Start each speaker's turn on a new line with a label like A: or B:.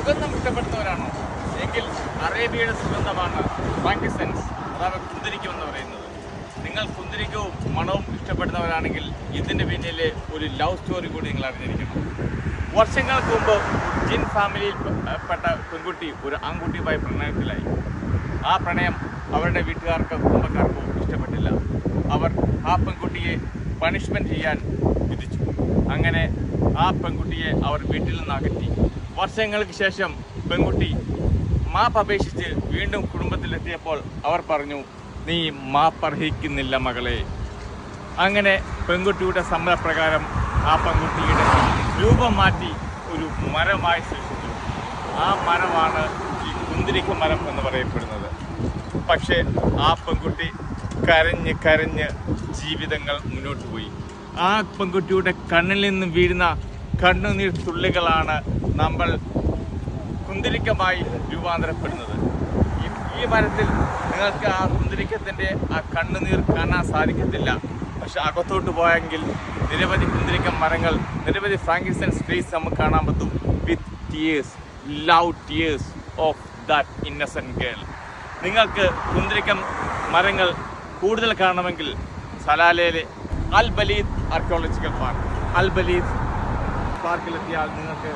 A: സുഗന്ധം ഇഷ്ടപ്പെടുന്നവരാണോ എങ്കിൽ അറേബ്യയുടെ സുഗന്ധമാണ് ഫ്രാങ്കിസെൻസ് അഥവാ കുന്തിരിക്കം എന്ന് പറയുന്നത്. നിങ്ങൾ കുന്തിരിക്കവും മണവും ഇഷ്ടപ്പെടുന്നവരാണെങ്കിൽ ഇതിൻ്റെ പിന്നിലെ ഒരു ലവ് സ്റ്റോറി കൂടി നിങ്ങൾ അറിഞ്ഞിരിക്കണം. വർഷങ്ങൾക്ക് മുമ്പ് ജിൻ ഫാമിലിയിൽ പെട്ട പെൺകുട്ടി ഒരു ആൺകുട്ടിയുമായി പ്രണയത്തിലായി. ആ പ്രണയം അവരുടെ വീട്ടുകാർക്കോ കുടുംബക്കാർക്കോ ഇഷ്ടപ്പെട്ടില്ല. അവർ ആ പെൺകുട്ടിയെ പണിഷ്മെൻറ്റ് ചെയ്യാൻ വിധിച്ചു. അങ്ങനെ ആ പെൺകുട്ടിയെ അവർ വീട്ടിൽ നിന്ന് അകറ്റി. വർഷങ്ങൾക്ക് ശേഷം പെൺകുട്ടി മാപ്പ് അപേക്ഷിച്ച് വീണ്ടും കുടുംബത്തിലെത്തിയപ്പോൾ അവർ പറഞ്ഞു, നീ മാപ്പർഹിക്കുന്നില്ല മകളെ. അങ്ങനെ പെൺകുട്ടിയുടെ സമ്മതപ്രകാരം ആ പെൺകുട്ടിയുടെ രൂപം മാറ്റി ഒരു മരമായി സൃഷ്ടിച്ചു. ആ മരമാണ് ഈ കുന്തിരിക്ക മരം എന്ന് പറയപ്പെടുന്നത്. പക്ഷേ ആ പെൺകുട്ടി കരഞ്ഞ് കരഞ്ഞ് ജീവിതങ്ങൾ മുന്നോട്ട് പോയി. ആ പെൺകുട്ടിയുടെ കണ്ണിൽ നിന്ന് വീഴുന്ന കണ്ണുനീർ തുള്ളികളാണ് നമ്മൾ കുന്തിരിക്കമായി രൂപാന്തരപ്പെടുന്നത്. ഈ മരത്തിൽ നിങ്ങൾക്ക് ആ കുന്തിരിക്കത്തിൻ്റെ ആ കണ്ണുനീർ കാണാൻ സാധിക്കത്തില്ല. പക്ഷെ അകത്തോട്ട് പോയെങ്കിൽ നിരവധി കുന്തിരിക്കം മരങ്ങൾ, നിരവധി ഫ്രാങ്കിസെൻസ് ട്രീസ് നമുക്ക് കാണാൻ പറ്റും. With tears, love tears of that innocent girl. നിങ്ങൾക്ക് കുന്തിരിക്കം മരങ്ങൾ കൂടുതൽ കാണണമെങ്കിൽ സലാലയിലെ അൽ ബലീദ് ആർക്കിയോളജിക്കൽ പാർക്ക്, അൽ ബലീദ് പാർക്കിലെത്തിയാൽ നിങ്ങൾക്ക്